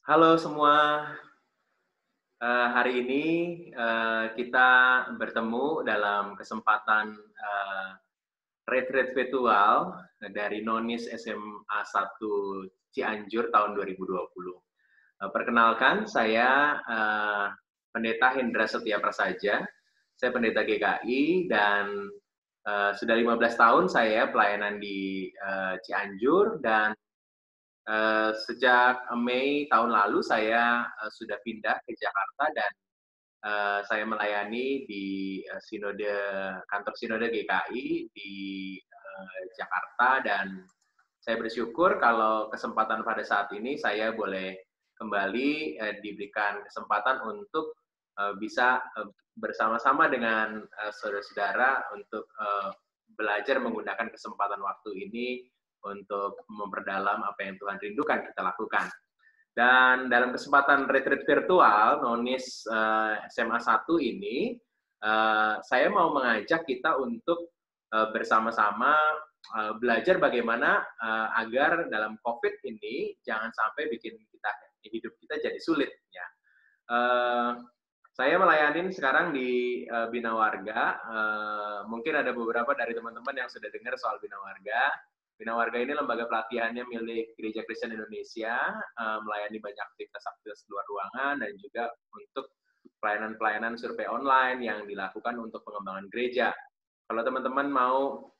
Halo semua, hari ini kita bertemu dalam kesempatan retreat virtual dari Nonis SMA 1 Cianjur tahun 2020. Perkenalkan, saya Pendeta Hendra Setia Prasaja, saya pendeta GKI dan sudah 15 tahun saya pelayanan di Cianjur dan sejak Mei tahun lalu saya sudah pindah ke Jakarta dan saya melayani di kantor sinode GKI di Jakarta dan saya bersyukur kalau kesempatan pada saat ini saya boleh kembali diberikan kesempatan untuk bisa bersama-sama dengan saudara-saudara untuk belajar menggunakan kesempatan waktu ini untuk memperdalam apa yang Tuhan rindukan kita lakukan. Dan dalam kesempatan retreat virtual Nonis SMA 1 ini, saya mau mengajak kita untuk bersama-sama belajar bagaimana agar dalam COVID ini jangan sampai bikin hidup kita jadi sulit. Ya. Saya melayani sekarang di Bina Warga. Mungkin ada beberapa dari teman-teman yang sudah dengar soal Bina Warga. Bina Warga ini lembaga pelatihannya milik Gereja Kristen Indonesia, melayani banyak aktivitas-aktivitas luar ruangan dan juga untuk pelayanan-pelayanan survei online yang dilakukan untuk pengembangan gereja. Kalau teman-teman mau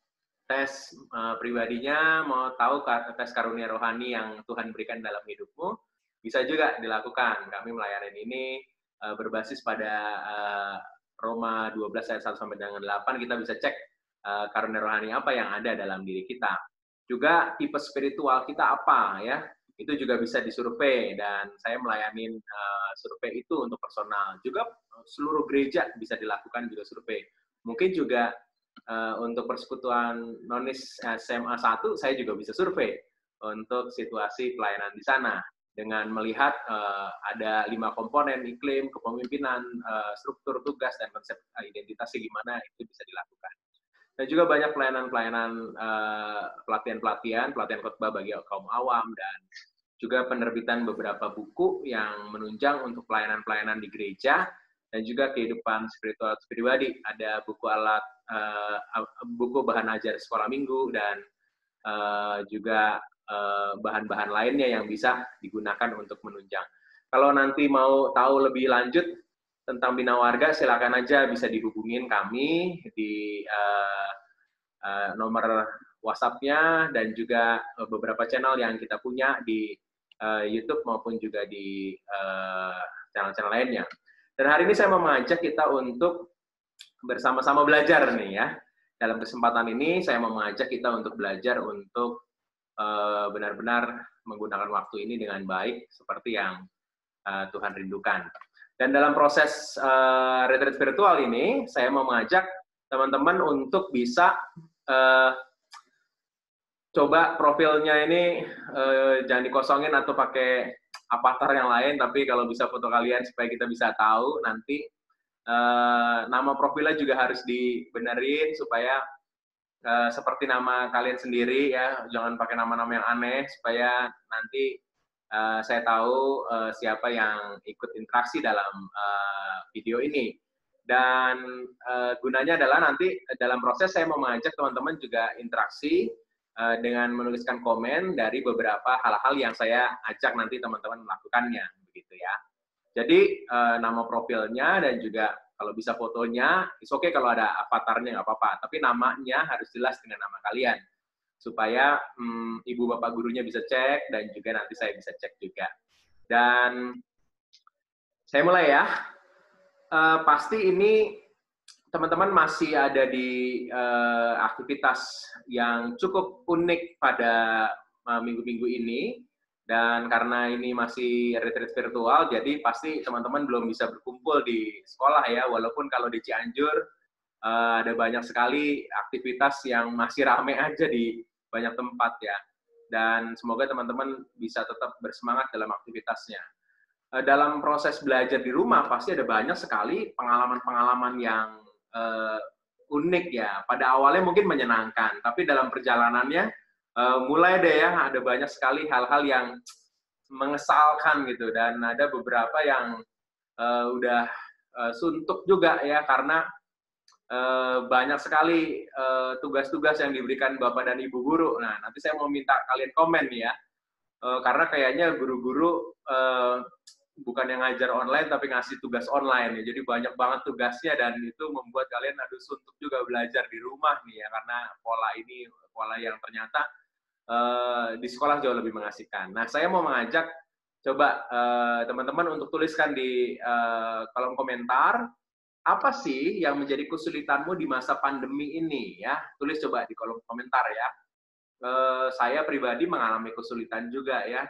tes pribadinya, mau tahu tes karunia rohani yang Tuhan berikan dalam hidupmu, bisa juga dilakukan. Kami melayani ini berbasis pada Roma 12 ayat 1 sampai dengan 8, kita bisa cek karunia rohani apa yang ada dalam diri kita. Juga tipe spiritual kita apa ya, itu juga bisa disurvei dan saya melayani survei itu untuk personal. Juga seluruh gereja bisa dilakukan juga survei. Mungkin juga untuk persekutuan Nonis SMA 1 saya juga bisa survei untuk situasi pelayanan di sana dengan melihat ada 5 komponen: iklim, kepemimpinan, struktur tugas dan konsep identitasnya gimana, itu bisa dilakukan. Dan juga banyak pelayanan-pelayanan pelatihan khotbah bagi kaum awam dan juga penerbitan beberapa buku yang menunjang untuk pelayanan-pelayanan di gereja dan juga kehidupan spiritual pribadi. Ada buku bahan ajar sekolah minggu dan juga bahan-bahan lainnya yang bisa digunakan untuk menunjang. Kalau nanti mau tahu lebih lanjut tentang Bina Warga, silakan aja bisa dihubungin kami di nomor WhatsApp-nya dan juga beberapa channel yang kita punya di YouTube maupun juga di channel-channel lainnya. Dan hari ini saya mau mengajak kita untuk bersama-sama belajar nih ya. Dalam kesempatan ini saya mau mengajak kita untuk belajar untuk benar-benar menggunakan waktu ini dengan baik seperti yang Tuhan rindukan. Dan dalam proses retreat virtual ini, saya mau mengajak teman-teman untuk bisa coba profilnya ini jangan dikosongin atau pakai avatar yang lain, tapi kalau bisa foto kalian supaya kita bisa tahu nanti nama profilnya juga harus dibenerin supaya seperti nama kalian sendiri ya, jangan pakai nama-nama yang aneh supaya nanti saya tahu siapa yang ikut interaksi dalam video ini. Dan gunanya adalah nanti dalam proses saya mau mengajak teman-teman juga interaksi dengan menuliskan komen dari beberapa hal-hal yang saya ajak nanti teman-teman melakukannya, begitu ya. Jadi nama profilnya dan juga kalau bisa fotonya, it's okay kalau ada avatarnya nggak apa-apa, tapi namanya harus jelas dengan nama kalian supaya ibu bapak gurunya bisa cek dan juga nanti saya bisa cek juga. Dan saya mulai ya. Pasti ini teman-teman masih ada di aktivitas yang cukup unik pada minggu-minggu ini, dan karena ini masih retreat virtual, jadi pasti teman-teman belum bisa berkumpul di sekolah ya, walaupun kalau di Cianjur ada banyak sekali aktivitas yang masih rame aja di banyak tempat ya, dan semoga teman-teman bisa tetap bersemangat dalam aktivitasnya. Dalam proses belajar di rumah pasti ada banyak sekali pengalaman-pengalaman yang unik ya. Pada awalnya mungkin menyenangkan, tapi dalam perjalanannya mulai deh ya ada banyak sekali hal-hal yang mengesalkan gitu, dan ada beberapa yang udah suntuk juga ya, karena banyak sekali tugas-tugas yang diberikan Bapak dan Ibu guru. Nah, nanti saya mau minta kalian komen nih ya, karena kayaknya guru-guru bukan yang ngajar online tapi ngasih tugas online ya. Jadi banyak banget tugasnya dan itu membuat kalian aduh suntuk juga belajar di rumah nih ya, karena pola yang ternyata di sekolah jauh lebih mengasihkan. Nah, saya mau mengajak coba teman-teman untuk tuliskan di kolom komentar apa sih yang menjadi kesulitanmu di masa pandemi ini ya. Tulis coba di kolom komentar ya. Saya pribadi mengalami kesulitan juga ya.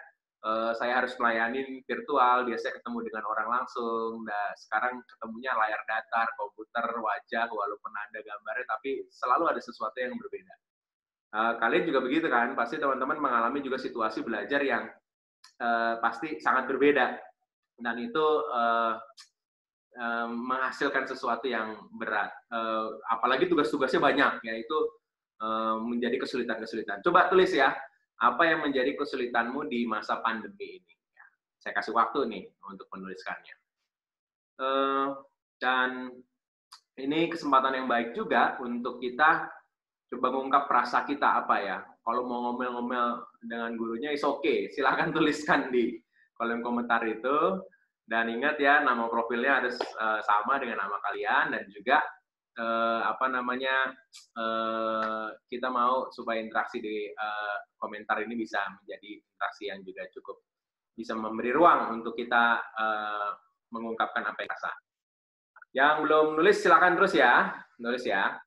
Saya harus melayani virtual, biasanya ketemu dengan orang langsung. Nah, sekarang ketemunya layar datar, komputer, wajah, walaupun ada gambarnya, tapi selalu ada sesuatu yang berbeda. Kalian juga begitu kan? Pasti teman-teman mengalami juga situasi belajar yang pasti sangat berbeda. Dan itu menghasilkan sesuatu yang berat. Apalagi tugas-tugasnya banyak, yaitu menjadi kesulitan-kesulitan. Coba tulis ya, apa yang menjadi kesulitanmu di masa pandemi ini. Ya, saya kasih waktu nih untuk menuliskannya. Dan ini kesempatan yang baik juga untuk kita coba mengungkap rasa kita apa ya. Kalau mau ngomel-ngomel dengan gurunya, is okay. Silahkan tuliskan di kolom komentar itu. Dan ingat ya, nama profilnya harus sama dengan nama kalian, dan juga kita mau supaya interaksi di komentar ini bisa menjadi interaksi yang juga cukup bisa memberi ruang untuk kita mengungkapkan apa yang rasa. Yang belum nulis silakan terus ya, nulis ya.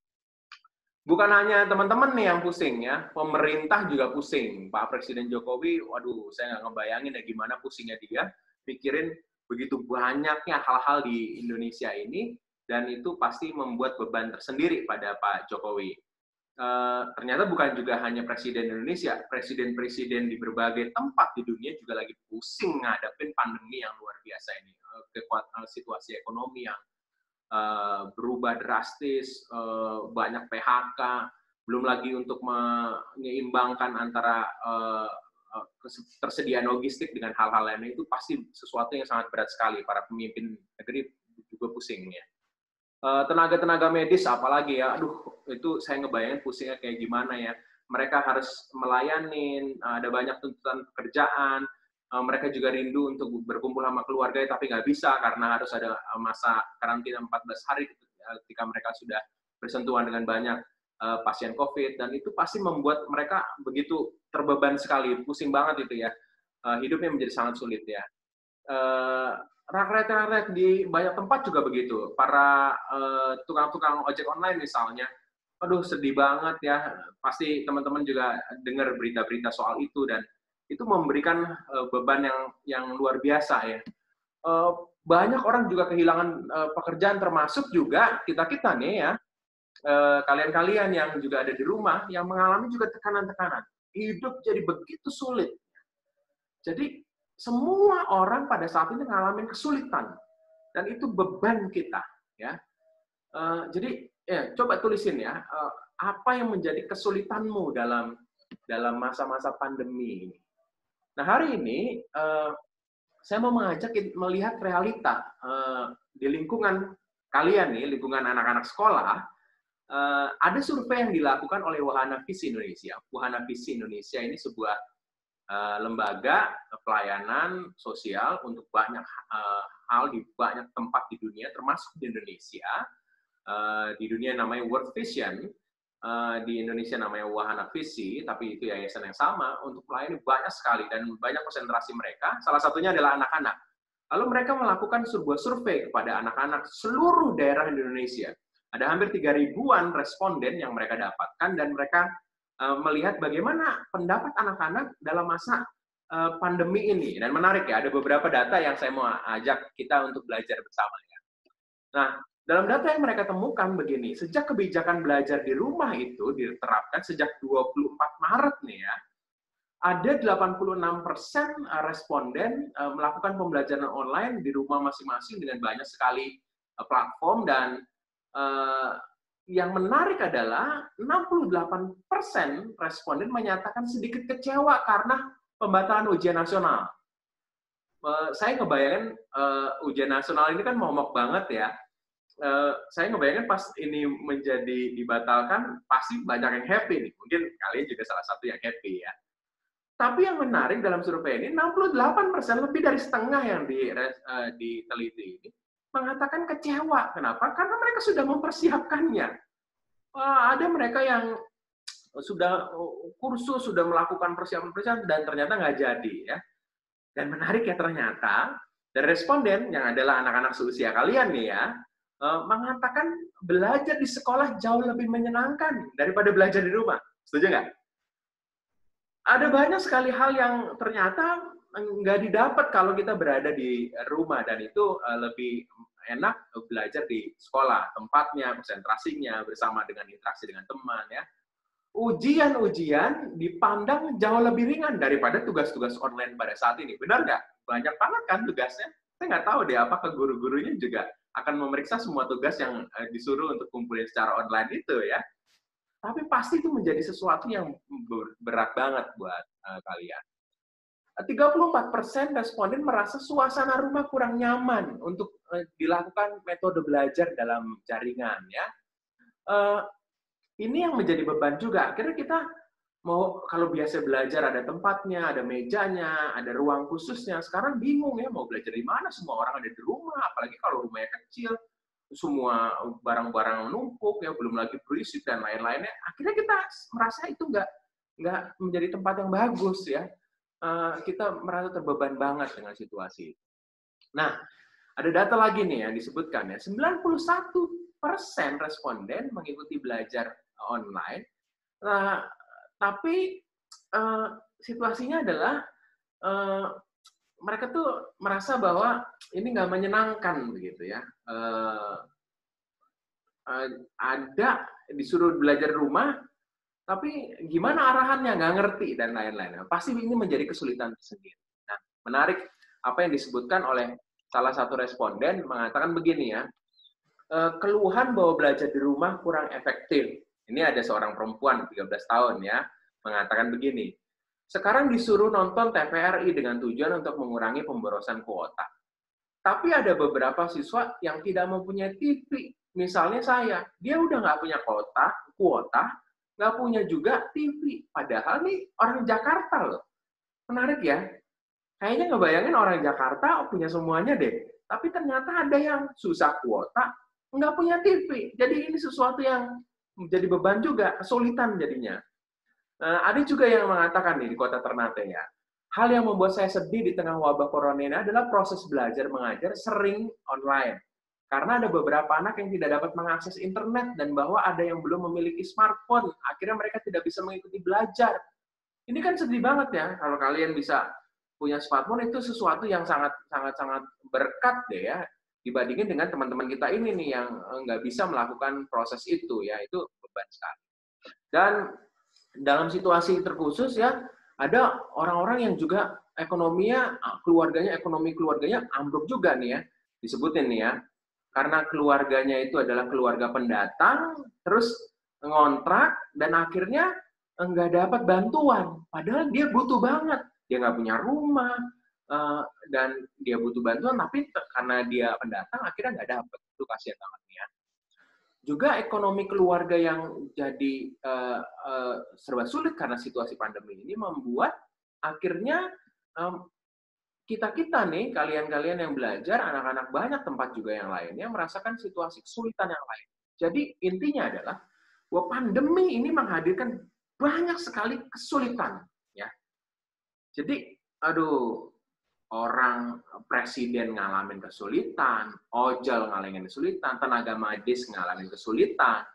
Bukan hanya teman-teman nih yang pusing ya, pemerintah juga pusing. Pak Presiden Jokowi, waduh, saya nggak ngebayangin ya gimana pusingnya dia, pikirin begitu banyaknya hal-hal di Indonesia ini, dan itu pasti membuat beban tersendiri pada Pak Jokowi. Ternyata bukan juga hanya Presiden Indonesia, presiden-presiden di berbagai tempat di dunia juga lagi pusing ngadepin pandemi yang luar biasa ini, situasi ekonomi yang berubah drastis, banyak PHK, belum lagi untuk menyeimbangkan antara ketersediaan logistik dengan hal-hal lainnya, itu pasti sesuatu yang sangat berat sekali. Para pemimpin negeri juga pusing ya. Tenaga-tenaga medis apalagi ya, aduh itu saya ngebayangin pusingnya kayak gimana ya. Mereka harus melayani, ada banyak tuntutan pekerjaan, mereka juga rindu untuk berkumpul sama keluarga, tapi nggak bisa karena harus ada masa karantina 14 hari ketika mereka sudah bersentuhan dengan banyak pasien COVID, dan itu pasti membuat mereka begitu terbeban sekali, pusing banget itu ya. Hidupnya menjadi sangat sulit ya. Rakyat-rakyat di banyak tempat juga begitu. Para tukang-tukang ojek online misalnya, aduh sedih banget ya. Pasti teman-teman juga dengar berita-berita soal itu, dan itu memberikan beban yang luar biasa ya. Banyak orang juga kehilangan pekerjaan, termasuk juga kita-kita nih ya, kalian-kalian yang juga ada di rumah, yang mengalami juga tekanan-tekanan. Hidup jadi begitu sulit. Jadi semua orang pada saat ini ngalamin kesulitan, dan itu beban kita ya. Jadi ya, coba tulisin ya, apa yang menjadi kesulitanmu dalam masa-masa pandemi ini. Nah, hari ini saya mau mengajak melihat realita di lingkungan kalian nih, lingkungan anak-anak sekolah. Ada survei yang dilakukan oleh Wahana Visi Indonesia. Wahana Visi Indonesia ini sebuah lembaga pelayanan sosial untuk banyak hal di banyak tempat di dunia, termasuk di Indonesia. Di dunia namanya World Vision, di Indonesia namanya Wahana Visi, tapi itu yayasan yang sama untuk melayani banyak sekali dan banyak konsentrasi mereka. Salah satunya adalah anak-anak. Lalu mereka melakukan sebuah survei kepada anak-anak seluruh daerah Indonesia. Ada hampir 3.000-an responden yang mereka dapatkan, dan mereka melihat bagaimana pendapat anak-anak dalam masa pandemi ini. Dan menarik ya, ada beberapa data yang saya mau ajak kita untuk belajar bersama ya. Nah, dalam data yang mereka temukan begini, sejak kebijakan belajar di rumah itu diterapkan sejak 24 Maret nih ya, ada 86% responden melakukan pembelajaran online di rumah masing-masing dengan banyak sekali platform, dan yang menarik adalah 68% responden menyatakan sedikit kecewa karena pembatalan ujian nasional. Saya ngebayangin ujian nasional ini kan momok banget ya. Saya ngebayangin pas ini menjadi dibatalkan, pasti banyak yang happy nih. Mungkin kalian juga salah satu yang happy ya. Tapi yang menarik dalam survei ini, 68%, lebih dari setengah yang diteliti ini, mengatakan kecewa. Kenapa? Karena mereka sudah mempersiapkannya. Ada mereka yang sudah kursus, sudah melakukan persiapan-persiapan, dan ternyata nggak jadi. Ya. Dan menarik ya ternyata, dari responden, yang adalah anak-anak seusia kalian nih ya, mengatakan belajar di sekolah jauh lebih menyenangkan daripada belajar di rumah. Setuju nggak? Ada banyak sekali hal yang ternyata nggak didapat kalau kita berada di rumah, dan itu lebih enak belajar di sekolah, tempatnya, konsentrasinya, bersama dengan interaksi dengan teman ya. Ujian-ujian dipandang jauh lebih ringan daripada tugas-tugas online pada saat ini. Benar nggak? Banyak banget kan tugasnya. Saya nggak tahu deh apakah guru-gurunya juga akan memeriksa semua tugas yang disuruh untuk kumpulin secara online itu ya. Tapi pasti itu menjadi sesuatu yang berat banget buat kalian. 34% responden merasa suasana rumah kurang nyaman untuk dilakukan metode belajar dalam jaringan ya. Ini yang menjadi beban juga. Akhirnya kita mau, kalau biasa belajar ada tempatnya, ada mejanya, ada ruang khususnya. Sekarang bingung ya mau belajar di mana, semua orang ada di rumah, apalagi kalau rumahnya kecil, semua barang-barang menumpuk ya, belum lagi berisik dan lain-lainnya. Akhirnya kita merasa itu nggak menjadi tempat yang bagus ya. Kita merasa terbeban banget dengan situasi. Nah, ada data lagi nih yang disebutkan ya, 91% responden mengikuti belajar online. Nah, tapi situasinya adalah mereka tuh merasa bahwa ini nggak menyenangkan begitu ya. Ada disuruh belajar di rumah, tapi gimana arahannya nggak ngerti dan lain-lain. Pasti ini menjadi kesulitan tersendiri. Nah, menarik apa yang disebutkan oleh salah satu responden mengatakan begini ya, keluhan bahwa belajar di rumah kurang efektif. Ini ada seorang perempuan 13 tahun ya, mengatakan begini, sekarang disuruh nonton TVRI dengan tujuan untuk mengurangi pemborosan kuota. Tapi ada beberapa siswa yang tidak mempunyai TV. Misalnya saya, dia udah nggak punya kuota, nggak punya juga TV. Padahal nih orang Jakarta loh. Menarik ya. Kayaknya ngebayangin orang Jakarta punya semuanya deh. Tapi ternyata ada yang susah kuota, nggak punya TV. Jadi ini sesuatu yang menjadi beban juga, kesulitan jadinya. Ada juga yang mengatakan nih di kota Ternate ya, hal yang membuat saya sedih di tengah wabah corona ini adalah proses belajar mengajar sering online. Karena ada beberapa anak yang tidak dapat mengakses internet dan bahwa ada yang belum memiliki smartphone. Akhirnya mereka tidak bisa mengikuti belajar. Ini kan sedih banget ya, kalau kalian bisa punya smartphone itu sesuatu yang sangat berkat deh ya, dibandingin dengan teman-teman kita ini nih yang nggak bisa melakukan proses itu ya, itu beban sekali. Dan dalam situasi terkhusus ya, ada orang-orang yang juga ekonomi keluarganya ambruk juga nih ya, disebutin nih ya, karena keluarganya itu adalah keluarga pendatang, terus ngontrak, dan akhirnya nggak dapat bantuan. Padahal dia butuh banget. Dia nggak punya rumah, dan dia butuh bantuan, tapi karena dia pendatang, akhirnya nggak dapat. Itu kasihan banget ya. Juga ekonomi keluarga yang jadi serba sulit karena situasi pandemi ini membuat akhirnya kita nih, kalian-kalian yang belajar, anak-anak banyak tempat juga yang lainnya, merasakan situasi kesulitan yang lain. Jadi intinya adalah bahwa pandemi ini menghadirkan banyak sekali kesulitan. Ya. Jadi, orang presiden ngalamin kesulitan, ojol ngalamin kesulitan, tenaga medis ngalamin kesulitan,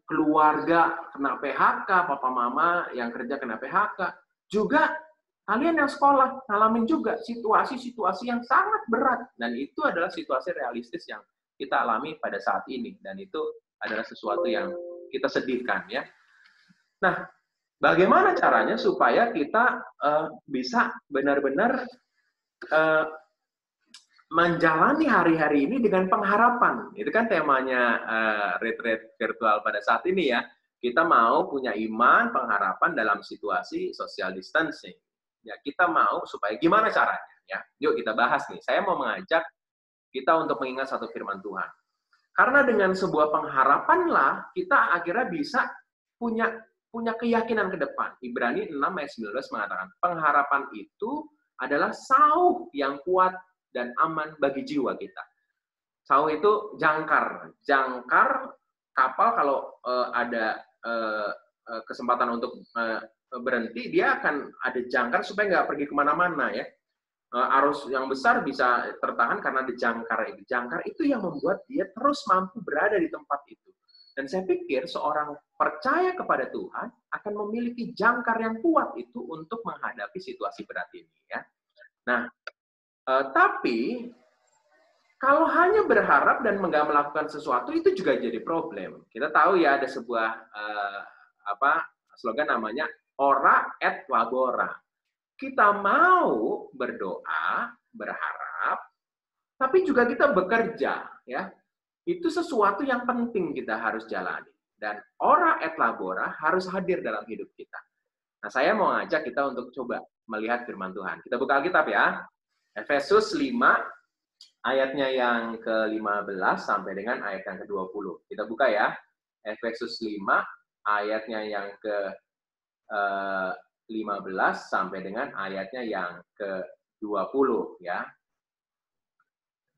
keluarga kena PHK, papa mama yang kerja kena PHK, juga kalian yang sekolah ngalamin juga situasi-situasi yang sangat berat, dan itu adalah situasi realistis yang kita alami pada saat ini, dan itu adalah sesuatu yang kita sedihkan ya. Nah, bagaimana caranya supaya kita bisa benar-benar menjalani hari-hari ini dengan pengharapan? Itu kan temanya retreat virtual pada saat ini ya. Kita mau punya iman, pengharapan dalam situasi social distancing. Ya, kita mau supaya gimana caranya? Ya, yuk kita bahas nih. Saya mau mengajak kita untuk mengingat satu firman Tuhan. Karena dengan sebuah pengharapanlah kita akhirnya bisa punya punya keyakinan ke depan. Ibrani 6 ayat 19 mengatakan, pengharapan itu adalah sauh yang kuat dan aman bagi jiwa kita. Sauh itu jangkar. Jangkar kapal kalau ada kesempatan untuk berhenti, dia akan ada jangkar supaya nggak pergi kemana-mana ya. Arus yang besar bisa tertahan karena ada jangkar itu. Jangkar itu yang membuat dia terus mampu berada di tempat itu. Dan saya pikir seorang percaya kepada Tuhan akan memiliki jangkar yang kuat itu untuk menghadapi situasi berat ini. Ya. Nah, tapi kalau hanya berharap dan nggak melakukan sesuatu itu juga jadi problem. Kita tahu ya ada sebuah slogan namanya ora et labora. Kita mau berdoa, berharap, tapi juga kita bekerja, ya. Itu sesuatu yang penting kita harus jalani. Dan ora et labora harus hadir dalam hidup kita. Nah, saya mau ngajak kita untuk coba melihat firman Tuhan. Kita buka Alkitab ya. Efesus 5, ayatnya yang ke-15 sampai dengan ayat yang ke-20. Kita buka ya. Efesus 5, ayatnya yang ke-15 sampai dengan ayatnya yang ke-20 ya.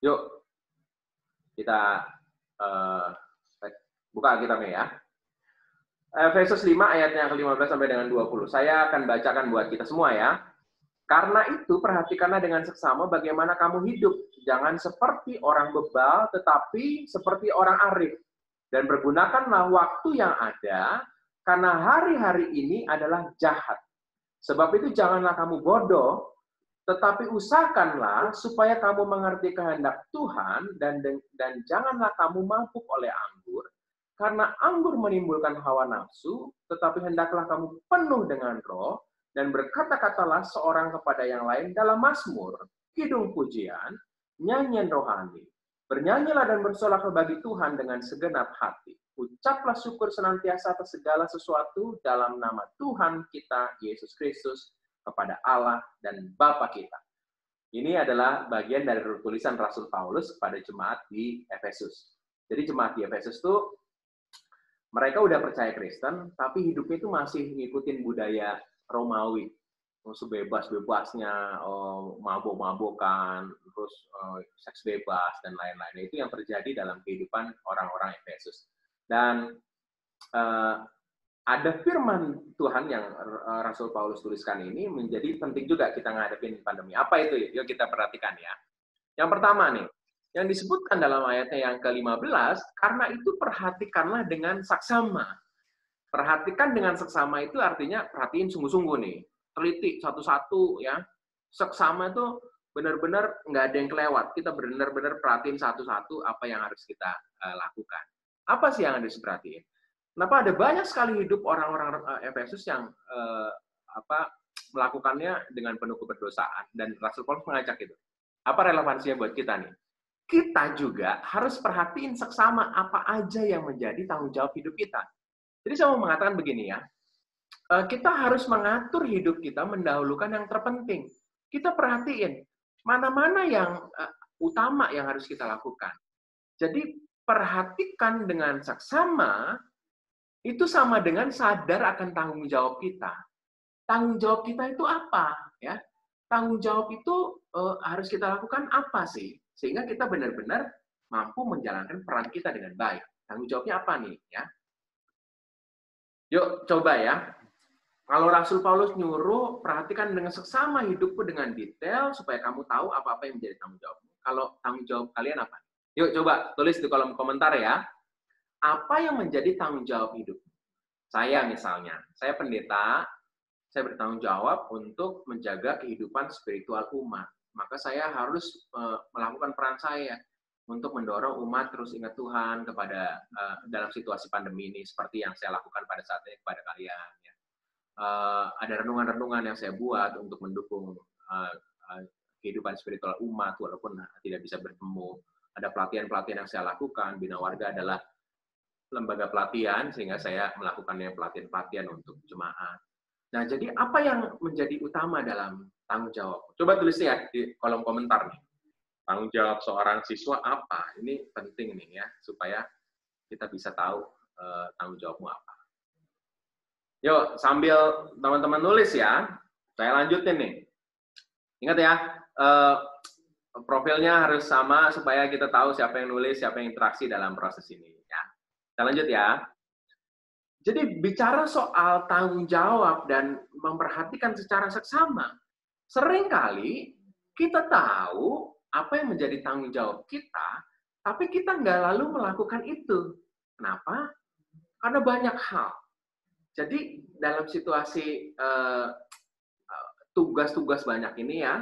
Yuk kita buka Alkitabnya ya. Efesus 5 ayatnya yang ke-15 sampai dengan 20. Saya akan bacakan buat kita semua ya. Karena itu perhatikanlah dengan seksama bagaimana kamu hidup. Jangan seperti orang bebal, tetapi seperti orang arif. Dan pergunakanlah waktu yang ada, karena hari-hari ini adalah jahat. Sebab itu janganlah kamu bodoh, tetapi usahakanlah supaya kamu mengerti kehendak Tuhan dan janganlah kamu mabuk oleh anggur, karena anggur menimbulkan hawa nafsu, tetapi hendaklah kamu penuh dengan roh dan berkata-katalah seorang kepada yang lain dalam mazmur, kidung pujian, nyanyian rohani. Bernyanyilah dan bersoraklah bagi Tuhan dengan segenap hati. Ucaplah syukur senantiasa atas segala sesuatu dalam nama Tuhan kita Yesus Kristus kepada Allah dan Bapa kita. Ini adalah bagian dari tulisan Rasul Paulus kepada jemaat di Efesus. Jadi jemaat di Efesus itu mereka udah percaya Kristen, tapi hidupnya itu masih ngikutin budaya Romawi. Sebebas-bebasnya, mabok-mabokan, terus seks bebas, dan lain-lain. Itu yang terjadi dalam kehidupan orang-orang Efesus. Dan ada firman Tuhan yang Rasul Paulus tuliskan ini menjadi penting juga kita ngadepin pandemi. Apa itu? Yuk kita perhatikan ya. Yang pertama nih, yang disebutkan dalam ayatnya yang ke-15, karena itu perhatikanlah dengan saksama. Perhatikan dengan seksama itu artinya perhatiin sungguh-sungguh nih. Teliti satu-satu ya. Seksama itu benar-benar nggak ada yang kelewat. Kita benar-benar perhatiin satu-satu apa yang harus kita lakukan. Apa sih yang harus diperhatiin? Kenapa ada banyak sekali hidup orang-orang Efesus yang melakukannya dengan penuh keberdosaan, dan Rasul Paulus mengajak itu. Apa relevansinya buat kita nih? Kita juga harus perhatiin seksama apa aja yang menjadi tanggung jawab hidup kita. Jadi saya mau mengatakan begini ya, kita harus mengatur hidup kita mendahulukan yang terpenting. Kita perhatiin mana-mana yang utama yang harus kita lakukan. Jadi perhatikan dengan saksama itu sama dengan sadar akan tanggung jawab kita. Tanggung jawab kita itu apa? Ya, tanggung jawab itu harus kita lakukan apa sih? Sehingga kita benar-benar mampu menjalankan peran kita dengan baik. Tanggung jawabnya apa nih? Ya, yuk coba ya. Kalau Rasul Paulus nyuruh, perhatikan dengan seksama hidupku dengan detail supaya kamu tahu apa-apa yang menjadi tanggung jawabmu. Kalau tanggung jawab kalian apa? Yuk coba tulis di kolom komentar ya. Apa yang menjadi tanggung jawab hidup? Saya misalnya, saya pendeta, saya bertanggung jawab untuk menjaga kehidupan spiritual umat. Maka saya harus melakukan peran saya untuk mendorong umat terus ingat Tuhan kepada dalam situasi pandemi ini, seperti yang saya lakukan pada saat ini kepada kalian. Ya. Ada renungan-renungan yang saya buat untuk mendukung kehidupan spiritual umat walaupun tidak bisa bertemu. Ada pelatihan-pelatihan yang saya lakukan. Bina Warga adalah lembaga pelatihan, sehingga saya melakukannya pelatihan-pelatihan untuk jemaat. Nah, jadi apa yang menjadi utama dalam tanggung jawab? Coba tulis ya di kolom komentar nih. Tanggung jawab seorang siswa apa? Ini penting nih ya, supaya kita bisa tahu tanggung jawabmu apa. Yuk, sambil teman-teman nulis ya, saya lanjutin nih. Ingat ya, profilnya harus sama supaya kita tahu siapa yang nulis, siapa yang interaksi dalam proses ini. Ya. Kita lanjut ya. Jadi bicara soal tanggung jawab dan memperhatikan secara seksama, seringkali kita tahu apa yang menjadi tanggung jawab kita, tapi kita nggak lalu melakukan itu. Kenapa? Karena banyak hal. Jadi dalam situasi tugas-tugas banyak ini ya,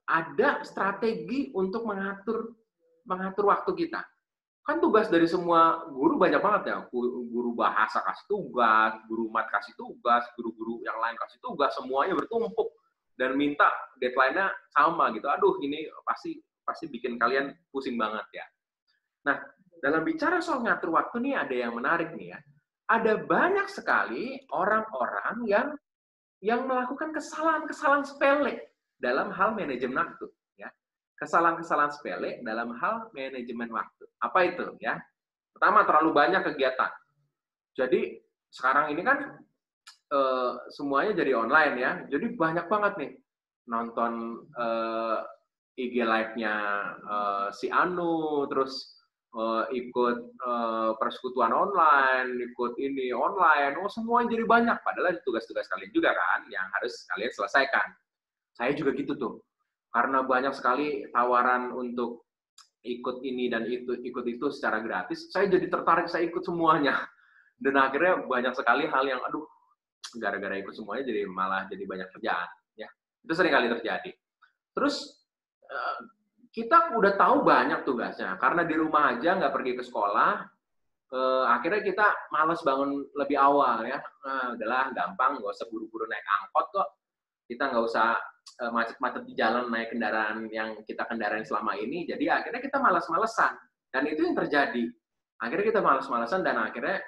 ada strategi untuk mengatur waktu kita. Kan tugas dari semua guru banyak banget ya. Guru bahasa kasih tugas, guru mat kasih tugas, guru-guru yang lain kasih tugas, semuanya bertumpuk dan minta deadline-nya sama gitu. Aduh, ini pasti bikin kalian pusing banget ya. Nah, dalam bicara soal ngatur waktu nih ada yang menarik nih ya. Ada banyak sekali orang-orang yang melakukan kesalahan-kesalahan sepele dalam hal manajemen waktu. Kesalahan-kesalahan sepele dalam hal manajemen waktu. Apa itu ya? Pertama, terlalu banyak kegiatan. Jadi sekarang ini kan semuanya jadi online ya. Jadi banyak banget nih nonton IG live-nya si Anu, terus ikut persekutuan online, ikut ini online. Oh, semuanya jadi banyak. Padahal tugas-tugas kalian juga kan yang harus kalian selesaikan. Saya juga gitu tuh. Karena banyak sekali tawaran untuk ikut ini dan ikut itu secara gratis, saya jadi tertarik, saya ikut semuanya. Dan akhirnya banyak sekali hal yang, aduh, gara-gara ikut semuanya jadi malah jadi banyak kerjaan. Ya, itu sering kali terjadi. Terus, kita udah tahu banyak tugasnya, karena di rumah aja nggak pergi ke sekolah, akhirnya kita malas bangun lebih awal ya. Nah, udahlah, gampang, nggak usah buru-buru naik angkot kok. Kita nggak usah macet-macet di jalan naik kendaraan yang kita kendaraan selama ini, jadi akhirnya kita malas-malesan. Dan itu yang terjadi. Akhirnya kita malas-malesan dan akhirnya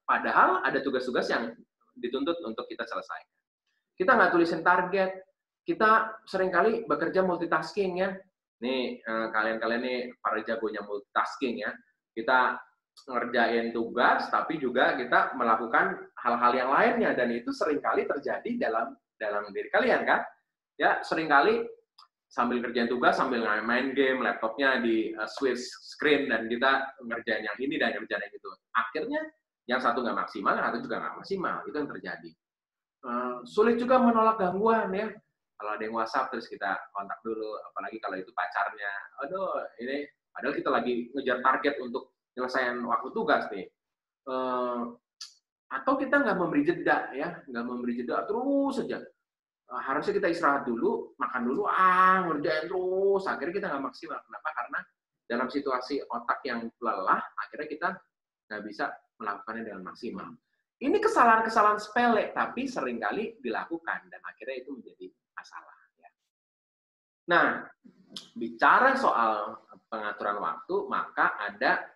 padahal ada tugas-tugas yang dituntut untuk kita selesaikan. Kita nggak tulisin target, kita seringkali bekerja multitasking ya. Nih, kalian-kalian nih para jagonya multitasking ya. Kita ngerjain tugas, tapi juga kita melakukan hal-hal yang lainnya, dan itu seringkali terjadi dalam diri kalian kan. Ya, seringkali sambil kerjain tugas, sambil main game, laptopnya di switch screen, dan kita ngerjain yang ini dan ngerjain yang itu. Akhirnya, yang satu nggak maksimal, yang satu juga nggak maksimal. Itu yang terjadi. Sulit juga menolak gangguan, ya. Kalau ada yang WhatsApp, terus kita kontak dulu. Apalagi kalau itu pacarnya. Aduh, ini padahal kita lagi ngejar target untuk nyelesain waktu tugas nih. Atau kita nggak memberi jeda, ya. Nggak memberi jeda, terus saja. Harusnya kita istirahat dulu, makan dulu, ngerjain terus, akhirnya kita nggak maksimal. Kenapa? Karena dalam situasi otak yang lelah, akhirnya kita nggak bisa melakukannya dengan maksimal. Ini kesalahan-kesalahan sepele, tapi seringkali dilakukan, dan akhirnya itu menjadi masalah. Ya. Nah, bicara soal pengaturan waktu, maka ada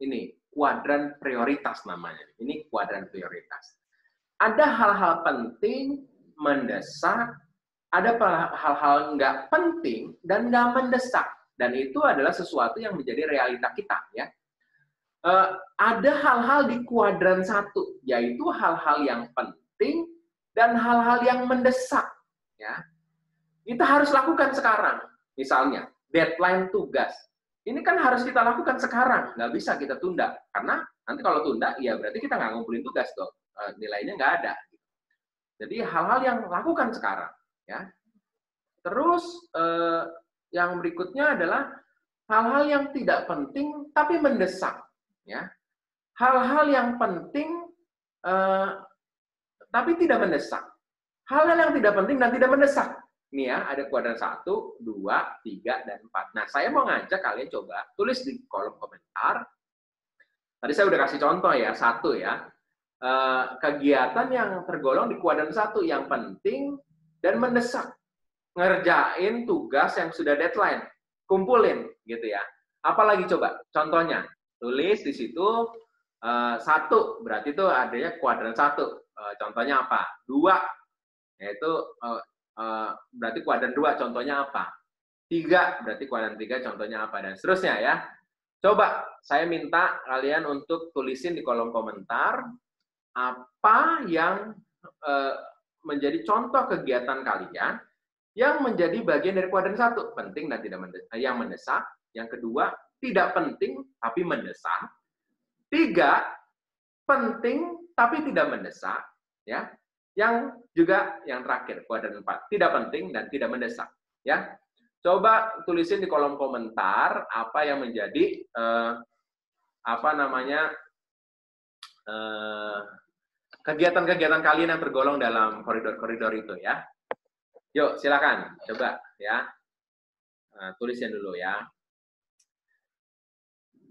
ini, kuadran prioritas namanya. Ini kuadran prioritas. Ada hal-hal penting, mendesak, ada hal-hal nggak penting dan nggak mendesak, dan itu adalah sesuatu yang menjadi realita kita ya. Ada hal-hal di kuadran 1, yaitu hal-hal yang penting dan hal-hal yang mendesak ya. Kita harus lakukan sekarang. Misalnya deadline tugas, ini kan harus kita lakukan sekarang, nggak bisa kita tunda, karena nanti kalau tunda ya berarti kita nggak ngumpulin tugas dong, nilainya nggak ada. Jadi hal-hal yang lakukan sekarang, ya. Terus yang berikutnya adalah hal-hal yang tidak penting tapi mendesak, ya. Hal-hal yang penting tapi tidak mendesak. Hal-hal yang tidak penting dan tidak mendesak. Nih ya, ada kuadran 1, 2, 3, dan 4. Nah, saya mau ngajak kalian coba tulis di kolom komentar. Tadi saya udah kasih contoh ya, 1 ya. Kegiatan yang tergolong di kuadran 1 yang penting dan mendesak. Ngerjain tugas yang sudah deadline, kumpulin gitu ya. Apalagi coba contohnya, tulis di situ 1, berarti itu adanya kuadran 1, Contohnya apa? 2, yaitu berarti kuadran 2 contohnya apa? 3 berarti kuadran 3 contohnya apa, dan seterusnya ya. Coba saya minta kalian untuk tulisin di kolom komentar apa yang menjadi contoh kegiatan kalian yang menjadi bagian dari kuadran 1, penting dan tidak mendesak, yang mendesak. Yang kedua, tidak penting tapi mendesak. 3, penting tapi tidak mendesak, ya. Yang juga yang terakhir, kuadran 4, tidak penting dan tidak mendesak, ya. Coba tulisin di kolom komentar apa yang menjadi kegiatan-kegiatan kalian yang tergolong dalam koridor-koridor itu, ya. Yuk, silakan, coba ya. Tulisin dulu ya.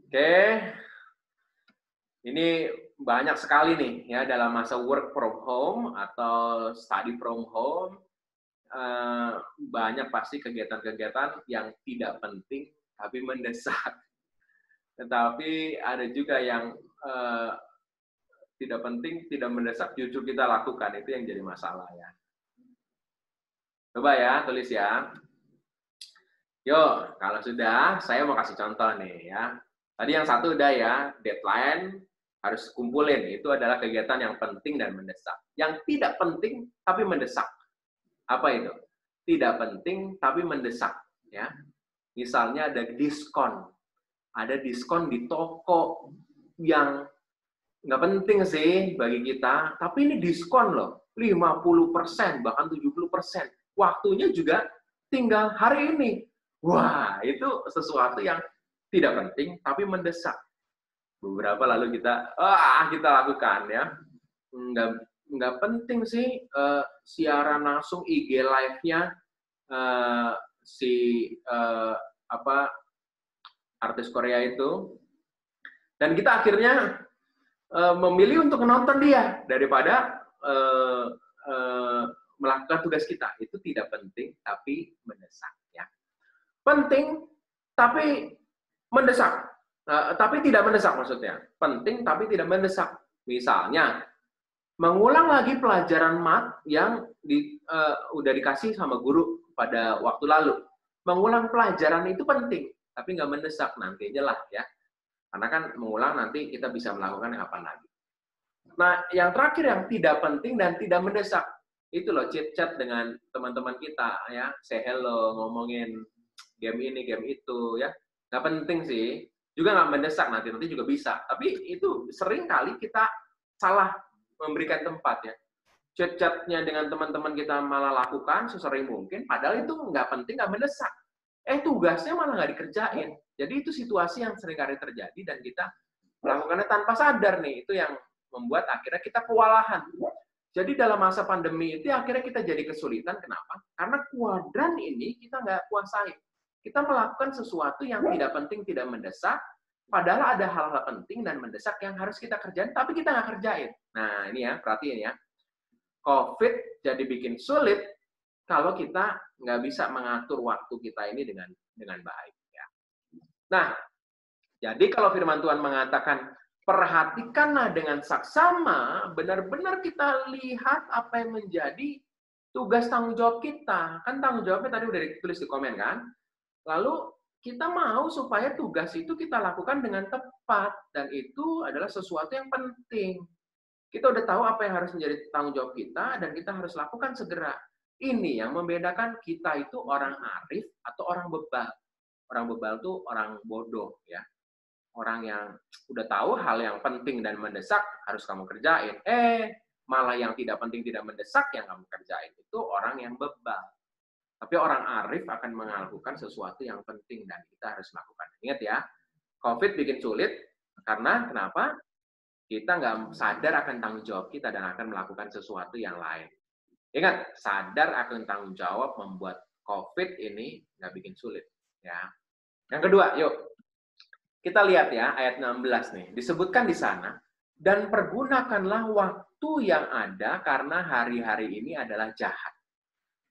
Oke. Ini banyak sekali nih ya dalam masa work from home atau study from home. Banyak pasti kegiatan-kegiatan yang tidak penting tapi mendesak. Tetapi ada juga yang tidak penting, tidak mendesak, jujur kita lakukan. Itu yang jadi masalah ya. Coba ya, tulis ya. Yuk, kalau sudah, saya mau kasih contoh nih ya. Tadi yang satu udah ya, deadline harus kumpulin. Itu adalah kegiatan yang penting dan mendesak. Yang tidak penting tapi mendesak. Apa itu? Tidak penting tapi mendesak. Ya. Misalnya ada diskon. Ada diskon di toko yang nggak penting sih bagi kita, tapi ini diskon loh. 50%, bahkan 70%. Waktunya juga tinggal hari ini. Wah, itu sesuatu yang tidak penting tapi mendesak. Beberapa lalu kita lakukan ya. Nggak penting sih siaran langsung IG live-nya artis Korea itu, dan kita akhirnya memilih untuk menonton dia daripada melakukan tugas kita. Itu tidak penting tapi mendesak ya. Penting tapi mendesak, tapi tidak mendesak maksudnya. Penting tapi tidak mendesak. Misalnya mengulang lagi pelajaran mat yang udah dikasih sama guru pada waktu lalu. Mengulang pelajaran itu penting tapi nggak mendesak, nanti aja lah ya. Karena kan mengulang nanti kita bisa melakukan kapan lagi. Nah, yang terakhir yang tidak penting dan tidak mendesak, itu loh chit-chat dengan teman-teman kita ya, say hello, ngomongin game ini, game itu ya. Nggak penting sih, juga nggak mendesak, nanti juga bisa. Tapi itu sering kali kita salah memberikan tempat ya. Chat-chatnya dengan teman-teman kita malah lakukan sesering mungkin, padahal itu nggak penting, nggak mendesak. Tugasnya malah nggak dikerjain. Jadi itu situasi yang seringkali terjadi dan kita melakukannya tanpa sadar nih. Itu yang membuat akhirnya kita kewalahan. Jadi dalam masa pandemi itu akhirnya kita jadi kesulitan. Kenapa? Karena kuadran ini kita nggak kuasai. Kita melakukan sesuatu yang tidak penting, tidak mendesak, padahal ada hal-hal penting dan mendesak yang harus kita kerjain, tapi kita nggak kerjain. Nah, ini ya, perhatiin ya. COVID jadi bikin sulit kalau kita nggak bisa mengatur waktu kita ini dengan baik. Ya. Nah, jadi kalau firman Tuhan mengatakan, perhatikanlah dengan saksama, benar-benar kita lihat apa yang menjadi tugas tanggung jawab kita. Kan tanggung jawabnya tadi udah ditulis di komen kan? Lalu kita mau supaya tugas itu kita lakukan dengan tepat, dan itu adalah sesuatu yang penting. Kita udah tahu apa yang harus menjadi tanggung jawab kita, dan kita harus lakukan segera. Ini yang membedakan kita itu orang arif atau orang bebal. Orang bebal itu orang bodoh ya. Orang yang udah tahu hal yang penting dan mendesak harus kamu kerjain. Malah yang tidak penting tidak mendesak yang kamu kerjain. Itu orang yang bebal. Tapi orang arif akan melakukan sesuatu yang penting dan kita harus lakukan. Ingat ya, COVID bikin sulit karena kenapa? Kita nggak sadar akan tanggung jawab kita dan akan melakukan sesuatu yang lain. Ingat, sadar akan tanggung jawab membuat COVID ini nggak bikin sulit. Ya. Yang kedua, yuk. Kita lihat ya, ayat 16 nih. Disebutkan di sana, dan pergunakanlah waktu yang ada karena hari-hari ini adalah jahat.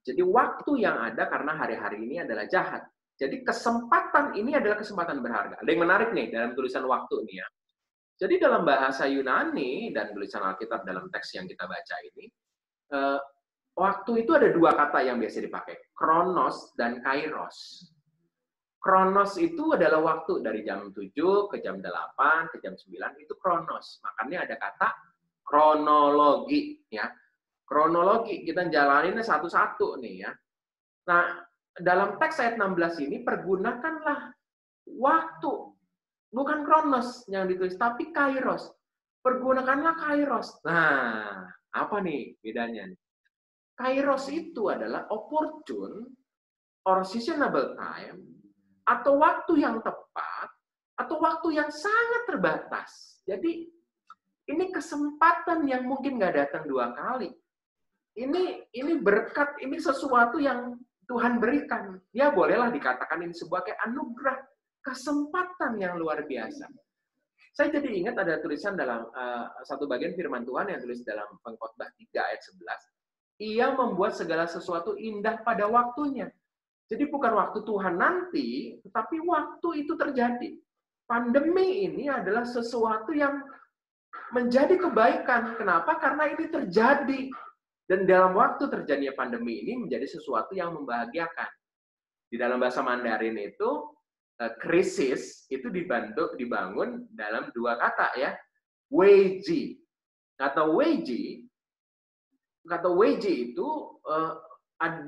Jadi waktu yang ada karena hari-hari ini adalah jahat. Jadi kesempatan ini adalah kesempatan berharga. Ada yang menarik nih dalam tulisan waktu ini ya. Jadi dalam bahasa Yunani dan tulisan Alkitab dalam teks yang kita baca ini, waktu itu ada dua kata yang biasa dipakai, kronos dan kairos. Kronos itu adalah waktu dari jam 7 ke jam 8 ke jam 9 itu kronos. Makanya ada kata kronologi ya. Kronologi kita jalaninnya satu-satu nih ya. Nah, dalam teks ayat 16 ini pergunakanlah waktu, bukan kronos yang ditulis tapi kairos. Pergunakanlah kairos. Nah, apa nih bedanya nih? Kairos itu adalah opportune or seasonable time, atau waktu yang tepat, atau waktu yang sangat terbatas. Jadi, ini kesempatan yang mungkin nggak datang dua kali. Ini berkat, ini sesuatu yang Tuhan berikan. Ya, bolehlah dikatakan ini sebuah kayak anugerah, kesempatan yang luar biasa. Saya jadi ingat ada tulisan dalam satu bagian firman Tuhan yang tulis dalam Pengkhotbah 3 ayat 11. Ia membuat segala sesuatu indah pada waktunya. Jadi bukan waktu Tuhan nanti, tetapi waktu itu terjadi. Pandemi ini adalah sesuatu yang menjadi kebaikan. Kenapa? Karena ini terjadi. Dan dalam waktu terjadinya pandemi ini menjadi sesuatu yang membahagiakan. Di dalam bahasa Mandarin itu, krisis itu dibangun dalam dua kata ya. Weiji. Kata weiji itu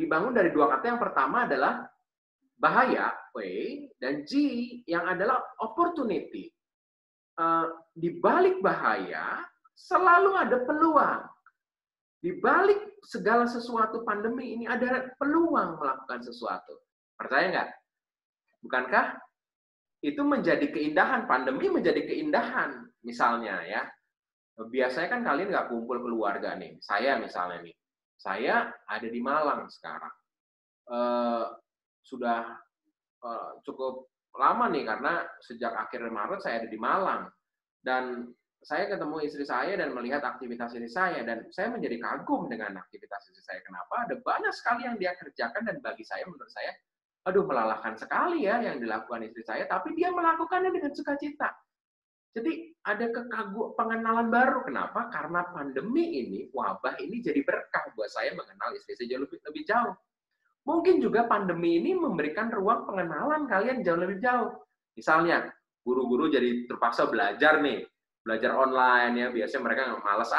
dibangun dari dua kata. Yang pertama adalah bahaya, wei, dan ji yang adalah opportunity. Di balik bahaya selalu ada peluang. Di balik segala sesuatu pandemi ini ada peluang melakukan sesuatu. Percaya nggak? Bukankah itu menjadi keindahan? Pandemi menjadi keindahan. Misalnya ya, biasanya kan kalian nggak kumpul keluarga nih. Saya misalnya nih, saya ada di Malang sekarang. Sudah cukup lama nih, karena sejak akhir Maret saya ada di Malang. Dan saya ketemu istri saya dan melihat aktivitas istri saya, dan saya menjadi kagum dengan aktivitas istri saya. Kenapa? Ada banyak sekali yang dia kerjakan, dan bagi saya, menurut saya, aduh melelahkan sekali ya yang dilakukan istri saya, tapi dia melakukannya dengan sukacita. Jadi ada pengenalan baru. Kenapa? Karena pandemi ini, wabah ini jadi berkah buat saya mengenal istri saya jauh lebih jauh. Mungkin juga pandemi ini memberikan ruang pengenalan kalian jauh lebih jauh. Misalnya, guru-guru jadi terpaksa belajar nih, belajar online ya. Biasanya mereka malas,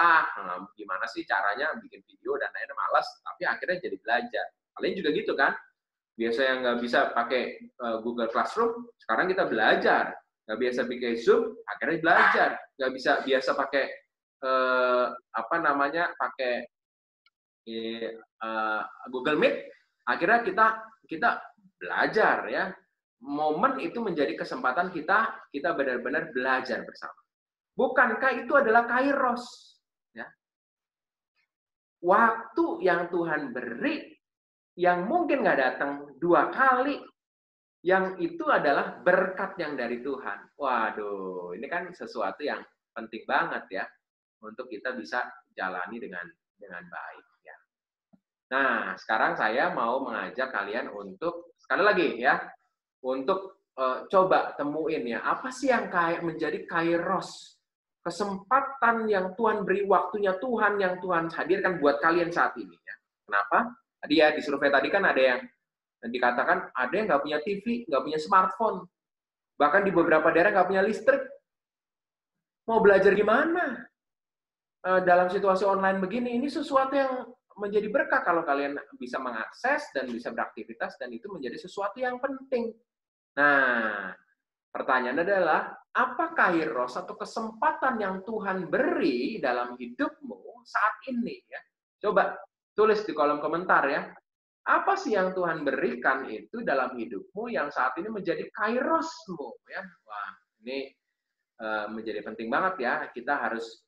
gimana sih caranya bikin video dan lain-lain, malas, tapi akhirnya jadi belajar. Kalian juga gitu kan? Biasanya nggak bisa pakai Google Classroom, sekarang kita belajar. Nggak biasa pakai Zoom, akhirnya belajar. Nggak biasa pakai pakai Google Meet, akhirnya kita belajar ya. Momen itu menjadi kesempatan kita benar-benar belajar bersama. Bukankah itu adalah kairos? Ya. Waktu yang Tuhan beri, yang mungkin nggak datang dua kali, yang itu adalah berkat yang dari Tuhan. Waduh, ini kan sesuatu yang penting banget ya, untuk kita bisa jalani dengan baik. Ya. Nah, sekarang saya mau mengajak kalian untuk, sekali lagi ya, untuk coba temuin ya, apa sih yang menjadi kairos, kesempatan yang Tuhan beri, waktunya Tuhan yang Tuhan hadirkan buat kalian saat ini. Ya. Kenapa? Tadi ya, di survei tadi kan ada yang dikatakan, ada yang nggak punya TV, nggak punya smartphone, bahkan di beberapa daerah nggak punya listrik. Mau belajar gimana? Dalam situasi online begini, ini sesuatu yang menjadi berkah kalau kalian bisa mengakses dan bisa beraktivitas, dan itu menjadi sesuatu yang penting. Nah, pertanyaannya adalah, apa kairos atau kesempatan yang Tuhan beri dalam hidupmu saat ini? Ya? Coba tulis di kolom komentar ya. Apa sih yang Tuhan berikan itu dalam hidupmu yang saat ini menjadi kairosmu? Ya? Wah, ini menjadi penting banget ya. Kita harus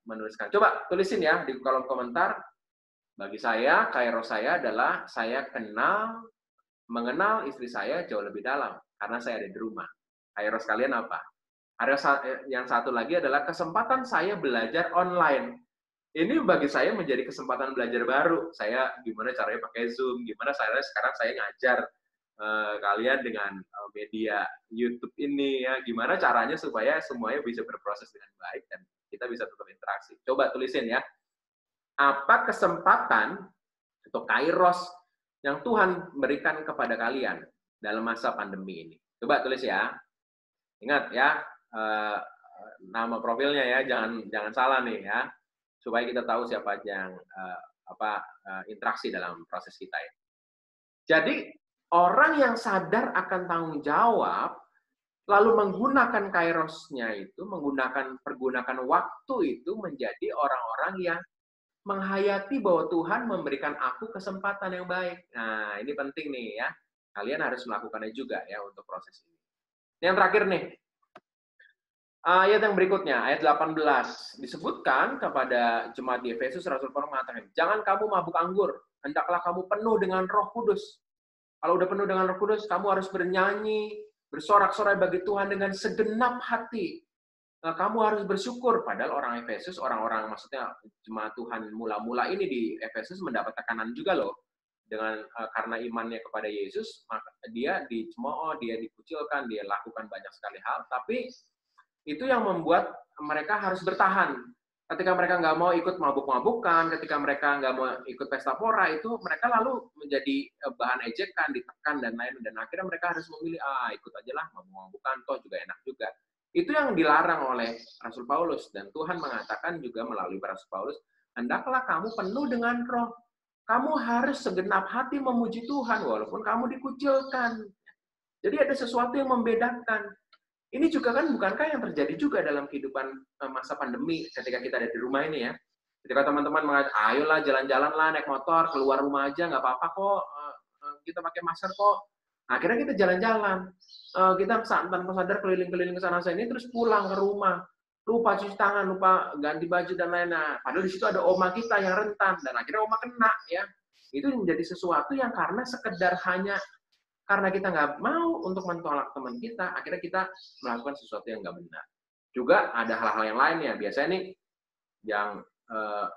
menuliskan. Coba tulisin ya di kolom komentar. Bagi saya, kairos saya adalah saya mengenal istri saya jauh lebih dalam karena saya ada di rumah. Kairos kalian apa? Kairos yang satu lagi adalah kesempatan saya belajar online. Ini bagi saya menjadi kesempatan belajar baru. Saya gimana caranya pakai Zoom, gimana sekarang saya ngajar kalian dengan media YouTube ini ya. Gimana caranya supaya semuanya bisa berproses dengan baik dan kita bisa tetap interaksi. Coba tulisin ya. Apa kesempatan atau kairos yang Tuhan berikan kepada kalian dalam masa pandemi ini? Coba tulis ya. Ingat ya, nama profilnya ya, jangan salah nih ya, supaya kita tahu siapa aja yang interaksi dalam proses kita ya. Jadi orang yang sadar akan tanggung jawab, lalu menggunakan kairosnya itu, pergunakan waktu itu menjadi orang-orang yang menghayati bahwa Tuhan memberikan aku kesempatan yang baik. Nah, ini penting nih ya. Kalian harus melakukannya juga ya untuk proses ini. Yang terakhir nih, ayat yang berikutnya, ayat 18. Disebutkan kepada jemaat di Efesus, Rasul Paulus mengatakan, jangan kamu mabuk anggur, hendaklah kamu penuh dengan Roh Kudus. Kalau udah penuh dengan Roh Kudus, kamu harus bernyanyi, bersorak-sorai bagi Tuhan dengan segenap hati. Nah, kamu harus bersyukur. Padahal orang Efesus, orang-orang maksudnya jemaat Tuhan mula-mula ini di Efesus mendapat tekanan juga loh. Karena imannya kepada Yesus, maka dia dicemooh, dia dikucilkan, dia lakukan banyak sekali hal. Tapi itu yang membuat mereka harus bertahan. Ketika mereka nggak mau ikut mabuk-mabukan, ketika mereka nggak mau ikut pesta pora, itu mereka lalu menjadi bahan ejekan, ditekan, dan lain. Dan akhirnya mereka harus memilih, ikut aja lah, mabuk-mabukan, toh juga enak juga. Itu yang dilarang oleh Rasul Paulus. Dan Tuhan mengatakan juga melalui Rasul Paulus, hendaklah kamu penuh dengan Roh. Kamu harus segenap hati memuji Tuhan, walaupun kamu dikucilkan. Jadi ada sesuatu yang membedakan. Ini juga kan bukankah yang terjadi juga dalam kehidupan masa pandemi ketika kita ada di rumah ini ya. Ketika teman-teman mengatakan, ayolah jalan-jalan lah, naik motor, keluar rumah aja, nggak apa-apa kok, kita pakai masker kok. Akhirnya kita jalan-jalan. Kita tanpa sadar keliling-keliling ke sana sini, terus pulang ke rumah. Lupa cuci tangan, lupa ganti baju, dan lain-lain. Padahal di situ ada oma kita yang rentan, dan akhirnya oma kena ya. Itu menjadi sesuatu yang karena sekedar hanya karena kita nggak mau untuk mentolak teman kita, akhirnya kita melakukan sesuatu yang nggak benar. Juga ada hal-hal yang lainnya. Biasanya nih, yang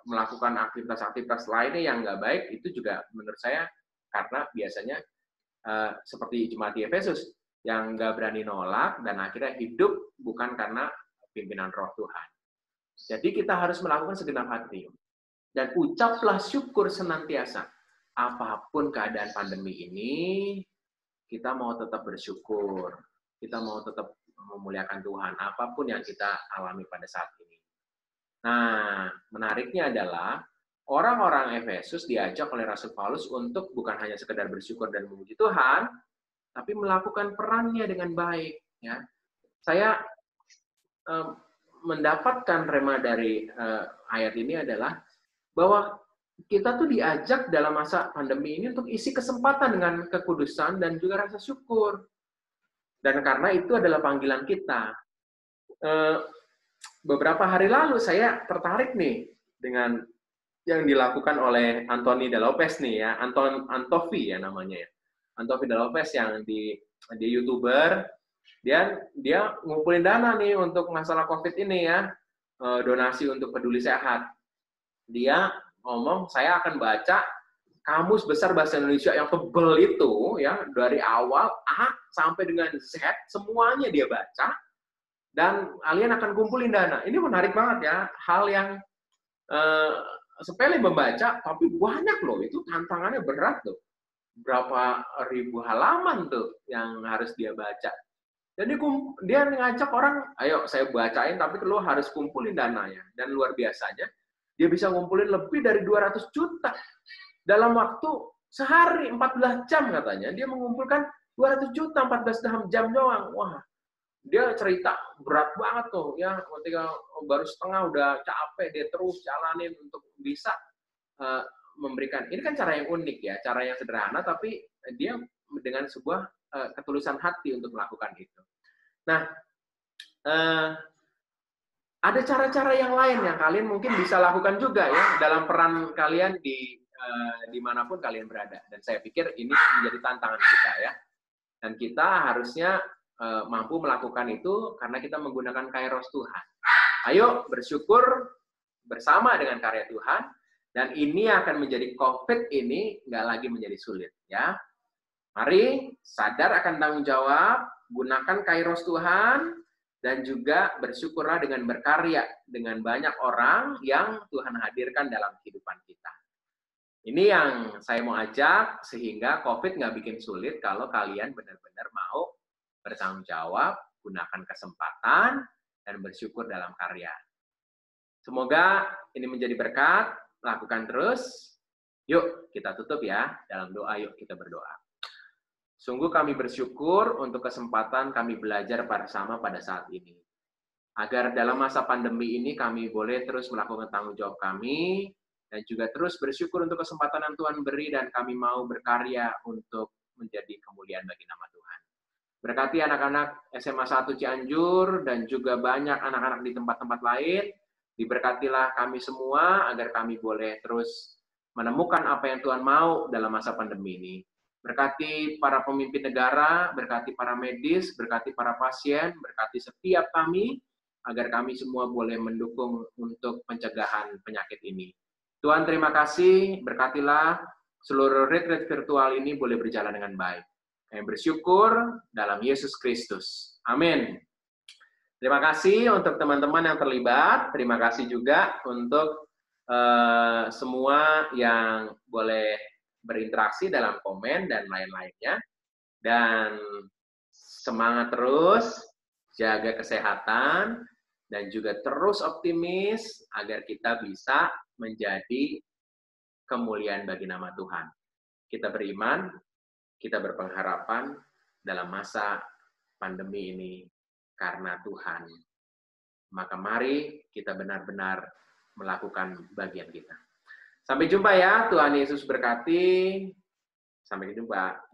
melakukan aktivitas-aktivitas lainnya yang nggak baik, itu juga menurut saya karena biasanya seperti jemaat di Efesus, yang nggak berani nolak, dan akhirnya hidup bukan karena pimpinan Roh Tuhan. Jadi kita harus melakukan segenap hati. Dan ucaplah syukur senantiasa. Apapun keadaan pandemi ini, kita mau tetap bersyukur, kita mau tetap memuliakan Tuhan, apapun yang kita alami pada saat ini. Nah, menariknya adalah, orang-orang Efesus diajak oleh Rasul Paulus untuk bukan hanya sekedar bersyukur dan memuji Tuhan, tapi melakukan perannya dengan baik. Ya. Saya mendapatkan rema dari ayat ini adalah, bahwa kita tuh diajak dalam masa pandemi ini untuk isi kesempatan dengan kekudusan dan juga rasa syukur. Dan karena itu adalah panggilan kita. Beberapa hari lalu saya tertarik nih dengan yang dilakukan oleh Anthony De Lopez nih ya, Antovi ya namanya ya. Antovi De Lopez yang di YouTuber, dia ngumpulin dana nih untuk masalah COVID ini ya, donasi untuk peduli sehat. Dia ngomong, saya akan baca kamus besar bahasa Indonesia yang tebel itu ya, dari awal A sampai dengan Z, semuanya dia baca, dan kalian akan kumpulin dana. Ini menarik banget ya, hal yang sepele membaca, tapi banyak loh, itu tantangannya berat loh. Berapa ribu halaman tuh yang harus dia baca. Jadi dia ngajak orang, ayo saya bacain, tapi lu harus kumpulin dananya. Dan luar biasanya, dia bisa ngumpulin lebih dari 200 juta. Dalam waktu sehari, 14 jam katanya. Dia mengumpulkan 200 juta, 14 jam doang. Wah, dia cerita berat banget tuh. Ya, ketika baru setengah udah capek, dia terus jalanin untuk bisa memberikan. Ini kan cara yang unik ya, cara yang sederhana, tapi dia dengan sebuah ketulusan hati untuk melakukan itu. Nah, ada cara-cara yang lain yang kalian mungkin bisa lakukan juga ya dalam peran kalian dimanapun kalian berada. Dan saya pikir ini menjadi tantangan kita ya. Dan kita harusnya mampu melakukan itu karena kita menggunakan kairos Tuhan. Ayo bersyukur bersama dengan karya Tuhan, dan ini akan menjadi COVID ini nggak lagi menjadi sulit ya. Mari sadar akan tanggung jawab, gunakan kairos Tuhan, dan juga bersyukurlah dengan berkarya dengan banyak orang yang Tuhan hadirkan dalam kehidupan kita. Ini yang saya mau ajak, sehingga COVID nggak bikin sulit kalau kalian benar-benar mau bertanggung jawab, gunakan kesempatan, dan bersyukur dalam karya. Semoga ini menjadi berkat, lakukan terus. Yuk, kita tutup ya. Dalam doa, yuk kita berdoa. Sungguh kami bersyukur untuk kesempatan kami belajar bersama pada saat ini. Agar dalam masa pandemi ini kami boleh terus melakukan tanggung jawab kami, dan juga terus bersyukur untuk kesempatan yang Tuhan beri, dan kami mau berkarya untuk menjadi kemuliaan bagi nama Tuhan. Berkati anak-anak SMA 1 Cianjur, dan juga banyak anak-anak di tempat-tempat lain. Diberkatilah kami semua, agar kami boleh terus menemukan apa yang Tuhan mau dalam masa pandemi ini. Berkati para pemimpin negara, berkati para medis, berkati para pasien, berkati setiap kami, agar kami semua boleh mendukung untuk pencegahan penyakit ini. Tuhan, terima kasih, berkatilah seluruh retreat virtual ini boleh berjalan dengan baik. Kami bersyukur dalam Yesus Kristus. Amin. Terima kasih untuk teman-teman yang terlibat. Terima kasih juga untuk semua yang boleh berinteraksi dalam komen dan lain-lainnya. Dan semangat terus, jaga kesehatan, dan juga terus optimis agar kita bisa menjadi kemuliaan bagi nama Tuhan. Kita beriman, kita berpengharapan dalam masa pandemi ini karena Tuhan. Maka mari kita benar-benar melakukan bagian kita. Sampai jumpa ya, Tuhan Yesus berkati. Sampai jumpa.